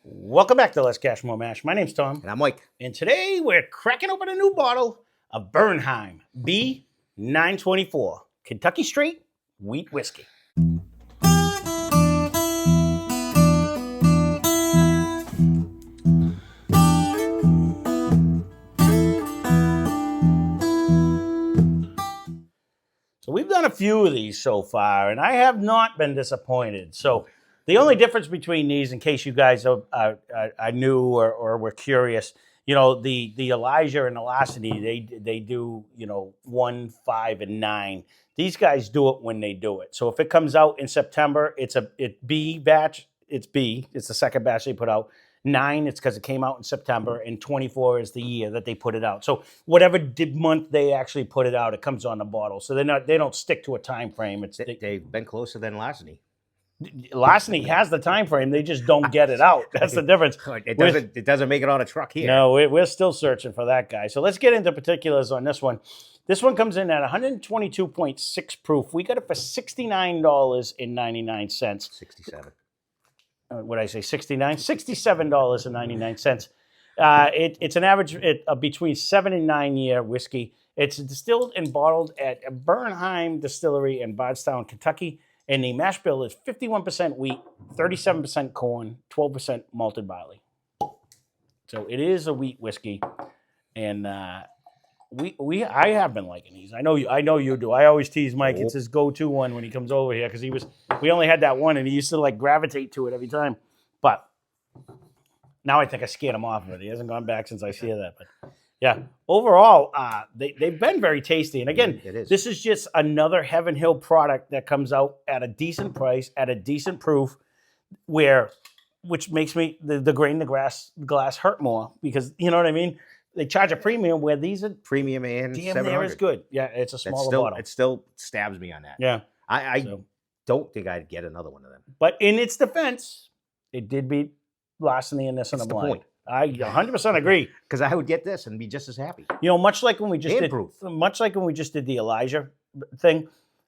Welcome back to Lesscashmoremash. My name's Tom, And I'm Mike. and today we're cracking open a new bottle of Bernheim B924 Kentucky Straight Wheat Whiskey. So we've done a few of these so far, and I have not been disappointed. So the only difference between these, in case you guys are new or were curious, the Elijah and Elacity, they do 1, 5, and 9. These guys do it when they do it. So if it comes out in September, it's B batch. It's B. It's the second batch they put out. 9, it's because it came out in September, and 24 is the year that they put it out. So whatever month they actually put it out, it comes on the bottle. So they don't stick to a time frame. They've been closer than Larceny. Larceny has the time frame. They just don't get it out. That's the difference. It doesn't make it on a truck here. No, we're still searching for that guy. So let's get into particulars on this one. This one comes in at 122.6 proof. We got it for $69.99. 67. What did I say, 69? $67.99. It's an average between 7 and 9 year whiskey. It's distilled and bottled at Bernheim Distillery in Bardstown, Kentucky. And the mash bill is 51% wheat, 37% corn, 12% malted barley. So it is a wheat whiskey. And I have been liking these. I know you do. I always tease Mike. It's his go-to one when he comes over here because we only had that one and he used to gravitate to it every time. But now I think I scared him off of it. He hasn't gone back since I see that. But yeah, overall, they've been very tasty. And again, this is just another Heaven Hill product that comes out at a decent price, at a decent proof, which makes me the grain the glass hurt more because you know what I mean. They charge a premium where these are premium and damn near as good. Yeah, it's a smaller bottle. It still stabs me on that. Yeah, I don't think I'd get another one of them. But in its defense, it did beat Larceny in this in a blind. Point. I 100% agree. Because I would get this and be just as happy. Much like when we just did the Elijah thing,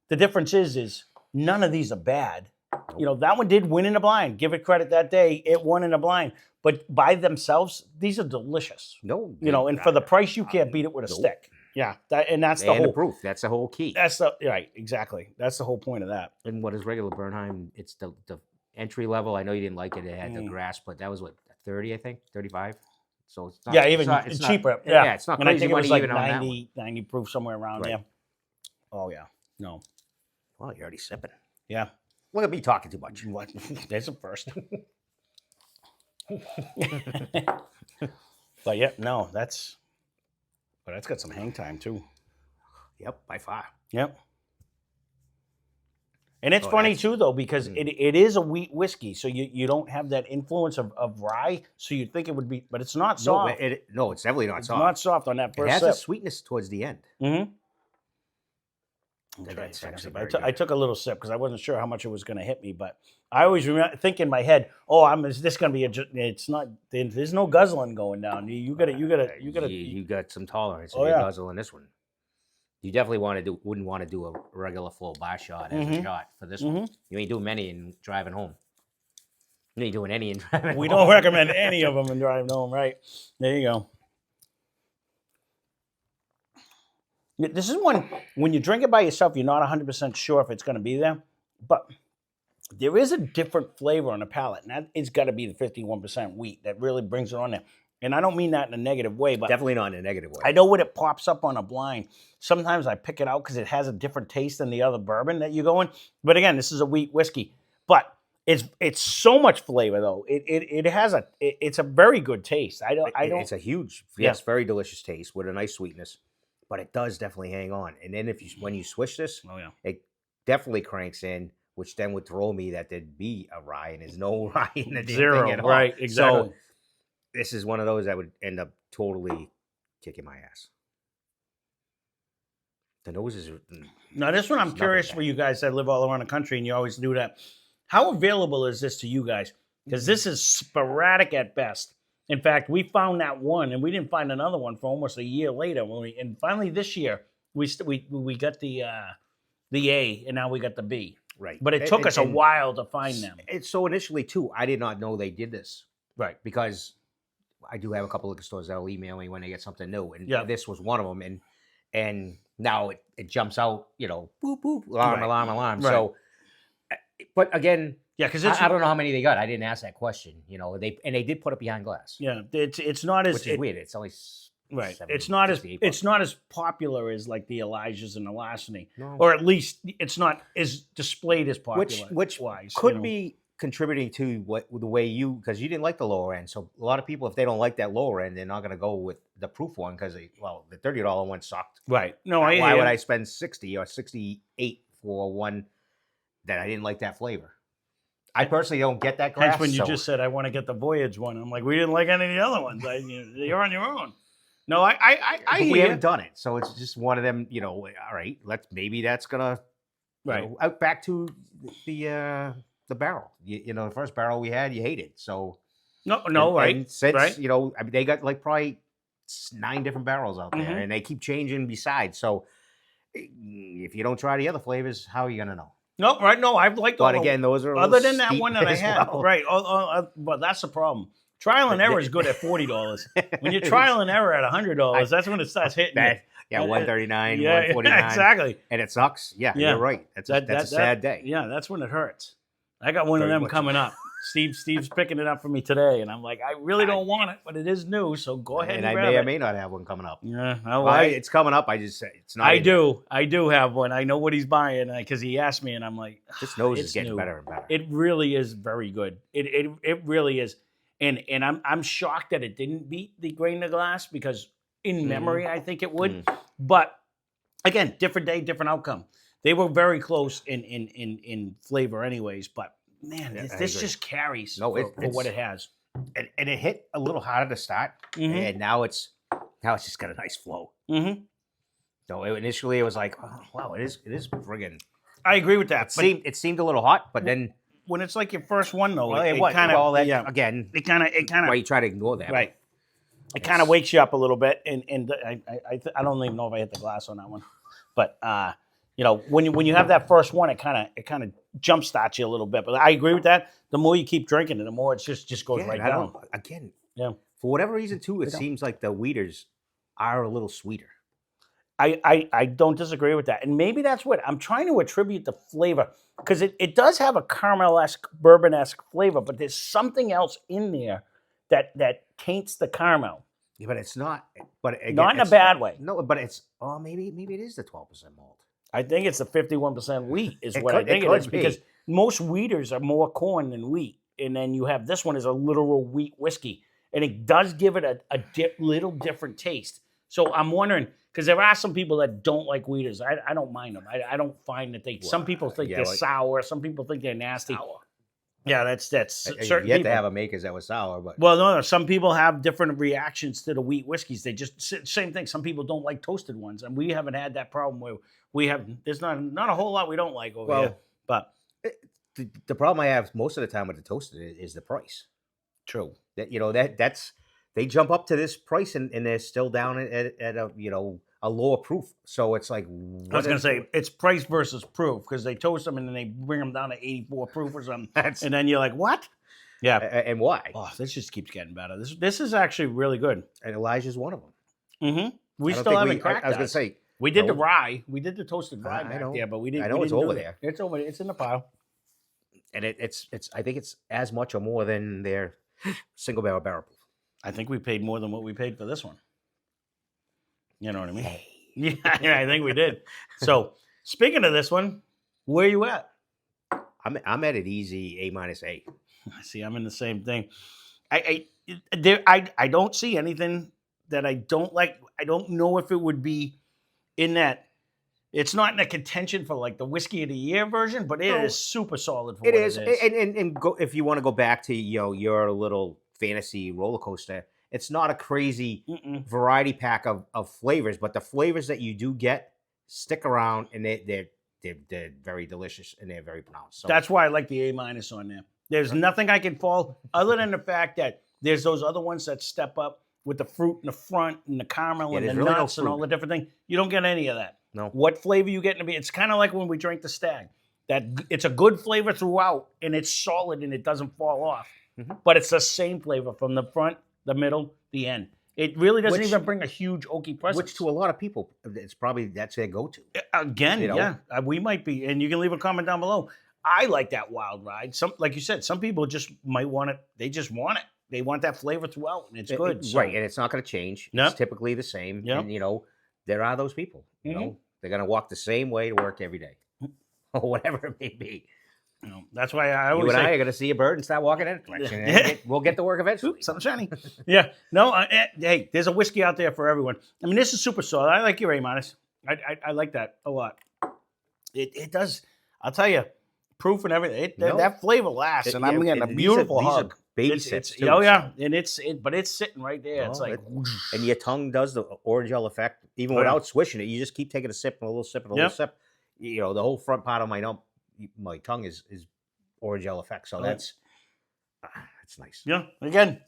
the difference is none of these are bad. Nope. That one did win in a blind. Give it credit that day. It won in a blind. But by themselves, these are delicious. No. And for the price, you can't beat it with a stick. Yeah. That's the whole proof. That's the whole key. Right, exactly. That's the whole point of that. And what is regular Bernheim? It's the entry level. I know you didn't like it. It had the grass, but that was what, 30, I think? 35? So it's not, it's cheaper. Yeah, it's not crazy. And I think it was like even 90 proof somewhere around there. Oh, yeah. No. Well, you're already sipping. Yeah. Look at me talking too much. What? There's a first. But yeah, no, that's got some hang time too. Yep, by far. Yep. And it's funny too, though, because it is a wheat whiskey, so you don't have that influence of rye. So you'd think it would be, but it's not soft. No, it's definitely not soft. It's not soft on that first sip. It has sip. a sweetness towards the end. Mm-hmm. I took a little sip because I wasn't sure how much it was going to hit me, but I always think in my head, is this going to be it's not, there's no guzzling going down. You got some tolerance. Oh, guzzle in this one. You definitely wouldn't want to do a regular full bar shot as a shot for this one. You ain't doing many in driving home. You ain't doing any in driving home. We don't recommend any of them in driving home, right? There you go. This is one, when you drink it by yourself, you're not 100% sure if it's going to be there, but there is a different flavor on the palate, and that it's got to be the 51% wheat that really brings it on there. And I don't mean that in a negative way, but definitely not in a negative way. I know when it pops up on a blind, sometimes I pick it out because it has a different taste than the other bourbon that you go in. But again, this is a wheat whiskey, but it's so much flavor though. It's a very good taste. It's a huge, very delicious taste with a nice sweetness. But it does definitely hang on. And then when you swish this, it definitely cranks in, which then would throw me that there'd be a rye, and there's no rye in the zero thing at all. Right, exactly. So this is one of those that would end up totally kicking my ass. The nose is... Now, this one I'm curious for you guys that live all around the country, and you always do that. How available is this to you guys? Because this is sporadic at best. In fact, we found that one, and we didn't find another one for almost a year later. And finally this year, we got the A, and now we got the B. Right. But it took us a while to find them. So initially, too, I did not know they did this. Right. because I do have a couple liquor stores that'll email me when they get something new, and Yeah. this was one of them. And now it jumps out, boop boop, alarm, Right. alarm, alarm. Right. So, but again, Yeah, because I don't know how many they got. I didn't ask that question. They did put it behind glass. Yeah, it's not as which is weird. It's only right. 7, It's not as 68 bucks. it's not as popular as like the Elijahs and the Larceny, No. or at least it's not as displayed as popular. Which wise could be contributing to the way because you didn't like the lower end. So a lot of people, if they don't like that lower end, they're not going to go with the proof one because the $30 one sucked. Right. No, why would I spend 60 or 68 for one that I didn't like that flavor? I personally don't get that glass. Hence when you just said I want to get the Voyage one, I'm like, we didn't like any of the other ones. You're on your own. No, I we haven't done it, so it's just one of them. All right, maybe that's gonna out back to the barrel. The first barrel we had, you hated. So right. And since right. I mean, they got like probably 9 different barrels out there, Mm-hmm. and they keep changing besides. So if you don't try the other flavors, how are you gonna know? No, right. No, I've liked all. But again, those are other than that one that I as had. well. Right. But that's the problem. Trial and error is good at $40. When you're trial and error at $100, that's when it starts hitting you. Yeah, 139, Yeah, 149. exactly. And it sucks. Yeah, you're right. That's a sad day. Yeah, that's when it hurts. I got one of Very them much. coming up. Steve's picking it up for me today, and I'm like, I really don't want it, but it is new, so go ahead and I grab may it. or may not have one coming up. Yeah, It's coming up. I just say it's not. I do have one. I know what he's buying because he asked me, and I'm like, this nose it's is getting new. better and better. It really is very good. It really is, and I'm shocked that it didn't beat the Grain to Glass because in memory I think it would, but again, different day, different outcome. They were very close in flavor, anyways, but. Man, this just carries for what it has. And it hit a little harder to start, and now it's just got a nice flow. Mm-hmm. So initially it was like, oh, wow, it is friggin'. I agree with that. It seemed a little hot, but then when it's like your first one, though, again, it kind of why you try to ignore that, right? It kind of wakes you up a little bit, and I don't even know if I hit the glass on that one, but when you have that first one, it kind of jumpstarts you a little bit. But I agree with that. The more you keep drinking it, the more it just goes right down. For whatever reason too, it seems like the Weeders are a little sweeter. I don't disagree with that, and maybe that's what I'm trying to attribute the flavor because it does have a caramel-esque, bourbon-esque flavor, but there's something else in there that taints the caramel. Yeah, but it's not. But again, not in a bad way. No, but it's maybe it is the 12% malt. I think it's the 51% wheat is what I think it is because most wheaters are more corn than wheat. And then you have this one is a literal wheat whiskey. And it does give it a little different taste. So I'm wondering, because there are some people that don't like wheaters. I don't mind them. I don't find that some people think they're sour. Some people think they're nasty. Sour. Yeah, that's certain You have people. to have a makers that was sour. But Well, no, some people have different reactions to the wheat whiskeys. They just, same thing. Some people don't like toasted ones. And we haven't had that problem where there's not a whole lot we don't like over here. But the problem I have most of the time with the toasted is the price. True. That's they jump up to this price and they're still down at a lower proof. So it's like I was going to say it's price versus proof because they toast them and then they bring them down to 84 proof or something. And then you're like, what? Yeah. And why? Oh, this just keeps getting better. This is actually really good. And Elijah's one of them. Mm-hmm. We still haven't cracked. I was going to say. We did the rye. We did the toasted rye I know. back there, but we didn't. I know it's over there. It's over there. It's in the pile. And it's. I think it's as much or more than their single barrel proof. I think we paid more than what we paid for this one. You know what I mean? Hey. Yeah, I think we did. So speaking of this one, where are you at? I'm at it easy A-A. See, I'm in the same thing. I don't see anything that I don't like. I don't know if it would be in that. It's not in a contention for like the whiskey of the year version, but it is super solid for what it is. And go, if you want to go back to your little fantasy roller coaster, it's not a crazy variety pack of flavors, but the flavors that you do get stick around, and they're very delicious and they're very pronounced. So that's why I like the A- on there. There's nothing I can fall other than the fact that there's those other ones that step up with the fruit in the front and the caramel and the really nuts and all the different things. You don't get any of that. No. What flavor you get in it's kind of like when we drink the Stag. That it's a good flavor throughout and it's solid and it doesn't fall off. but it's the same flavor from the front, the middle, the end. It really doesn't Which- even bring a huge oaky presence. Which to a lot of people, that's their go-to. Again, You know? yeah, we might be, and you can leave a comment down below. I like that wild ride. Some, like you said, some people just might want it. They just want it. They want that flavor throughout, and it's good. So- Right, and it's not going to change. Yep. It's typically the same. Yep. And, you know, there are those people. You know, they're going to walk the same way to work every day. Or whatever it may be. You know, that's why I You always and say, I are going to see a bird and start walking in a direction. And we'll get to work eventually. something shiny. Yeah. No, hey, there's a whiskey out there for everyone. I mean, this is super solid. I like your A-. I like that a lot. It does. I'll tell you, proof and everything. That flavor lasts, and I'm getting a beautiful hug. Baby It's, steps it's, too, oh yeah, so- and but it's sitting right there. It's Oh, like, and your tongue does the orangelle effect even Oh, yeah. without swishing it. You just keep taking a sip and a little sip and a little sip. You know, the whole front part of my tongue is orangelle effect. So that's nice. yeah. Again,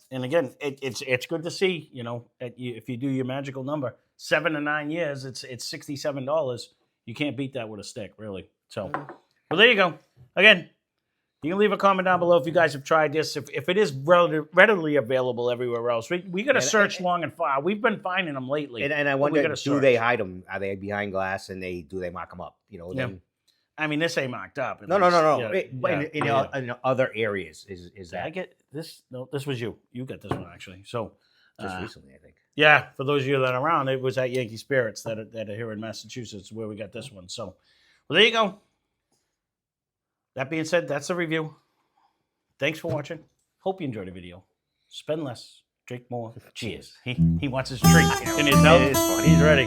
it's good to see. You know, if you do your magical number, 7 to 9 years, it's $67. You can't beat that with a stick, really. So, well, there you go. Again, you can leave a comment down below if you guys have tried this. If it is readily available everywhere else, we got to search long and far. We've been finding them lately. And I but we wonder, gotta do they search. hide them? Are they behind glass and do they mark them up? You know, Yeah. then, I mean, this ain't marked up. at no. least. But in other areas, is Did that I get this? No, this was you. You got this one actually. So, just recently? I think. yeah, for those of you that are around, it was at Yankee Spirits that are here in Massachusetts where we got this one. So, well, there you go. That being said, that's the review. Thanks for watching. Hope you enjoyed the video. Spend less, drink more. Cheers. He wants his treat in his nose. He's ready.